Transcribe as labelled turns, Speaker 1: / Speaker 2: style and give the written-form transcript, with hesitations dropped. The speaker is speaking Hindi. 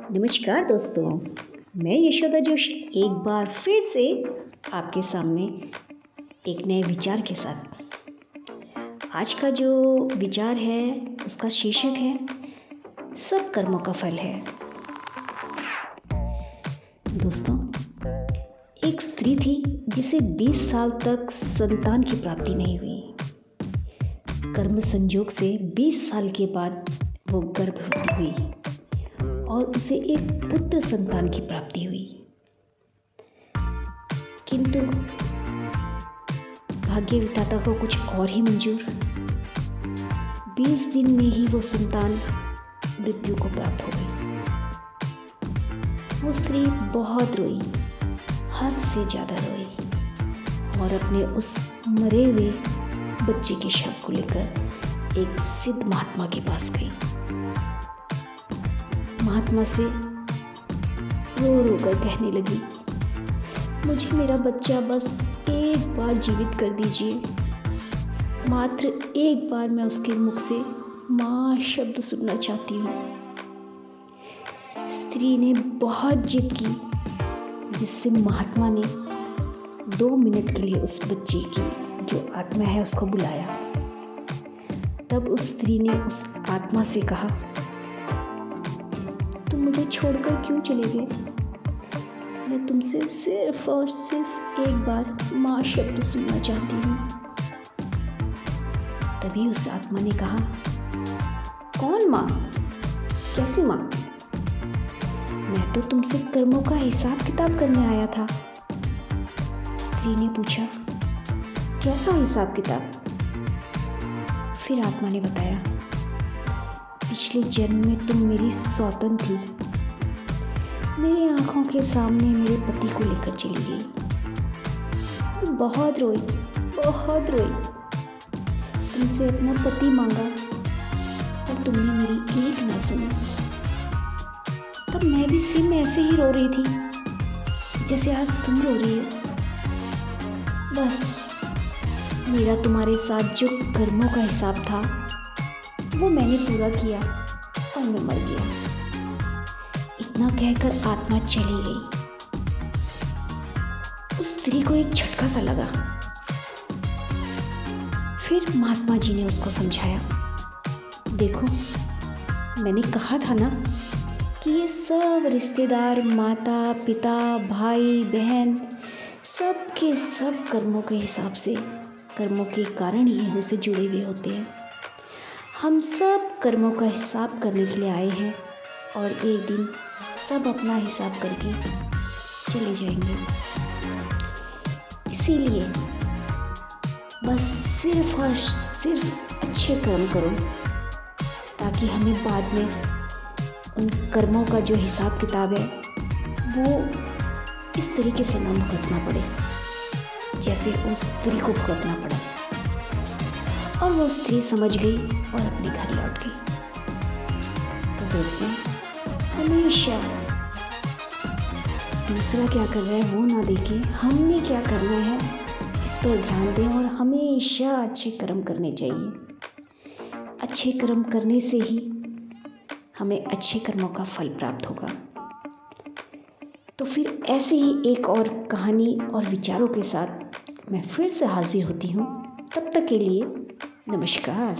Speaker 1: नमस्कार दोस्तों, मैं यशोदा जोशी एक बार फिर से आपके सामने एक नए विचार के साथ। आज का जो विचार है उसका शीर्षक है सब कर्मों का फल है। दोस्तों, एक स्त्री थी जिसे 20 साल तक संतान की प्राप्ति नहीं हुई। कर्म संयोग से 20 साल के बाद वो गर्भवती हुई और उसे एक पुत्र संतान की प्राप्ति हुई। किंतु भाग्य विधाता को कुछ और ही मंजूर। 20 दिन में ही वो संतान मृत्यु को प्राप्त हो गई। वो स्त्री बहुत रोई, हद से ज़्यादा रोई और अपने उस मरे हुए बच्चे के शव को लेकर एक सिद्ध महात्मा के पास गई। महात्मा से रो रो कर कहने लगी, मुझे मेरा बच्चा बस एक बार जीवित कर दीजिए। मात्र एक बार मैं उसके मुख से माँ शब्द सुनना चाहती हूँ। स्त्री ने बहुत जिद की, जिससे महात्मा ने 2 मिनट के लिए उस बच्चे की जो आत्मा है उसको बुलाया। तब उस स्त्री ने उस आत्मा से कहा, तुम मुझे छोड़कर क्यों चले गए? मैं तुमसे सिर्फ और सिर्फ एक बार माँ शब्द सुनना चाहती हूँ। तभी उस आत्मा ने कहा, कौन माँ? कैसी माँ? मैं तो तुमसे कर्मों का हिसाब किताब करने आया था। स्त्री ने पूछा, कैसा हिसाब किताब? फिर आत्मा ने बताया, पिछले जन्म में तुम मेरी सौतन थी। मेरी आंखों के सामने मेरे पति को लेकर चली गई। बहुत रोई, बहुत रोई। तुमसे अपना पति मांगा पर तुमने मेरी एक ना सुनी। तब मैं भी सेम ऐसे ही रो रही थी जैसे आज तुम रो रही हो। बस मेरा तुम्हारे साथ जो कर्मों का हिसाब था वो मैंने पूरा किया और मैं मर गया। इतना कहकर आत्मा चली गई। उस स्त्री को एक झटका सा लगा। फिर महात्मा जी ने उसको समझाया, देखो मैंने कहा था ना कि ये सब रिश्तेदार, माता पिता, भाई बहन, सब के सब कर्मों के हिसाब से, कर्मों के कारण ही हमसे जुड़े हुए होते हैं। हम सब कर्मों का हिसाब करने के लिए आए हैं और एक दिन सब अपना हिसाब करके चले जाएंगे। इसीलिए बस सिर्फ और सिर्फ अच्छे कर्म करो ताकि हमें बाद में उन कर्मों का जो हिसाब किताब है वो इस तरीके से ना भुगतना पड़े जैसे उस स्त्री को भुगतना पड़ा। और वो स्त्री समझ गई और अपने घर लौट गई। तो दोस्तों, हमेशा दूसरा क्या कर रहा है वो ना देखें, हमने क्या करना है इस पर ध्यान दें और हमेशा अच्छे कर्म करने चाहिए। अच्छे कर्म करने से ही हमें अच्छे कर्मों का फल प्राप्त होगा। तो फिर ऐसे ही एक और कहानी और विचारों के साथ मैं फिर से हाजिर होती हूँ। तब तक के लिए नमस्कार।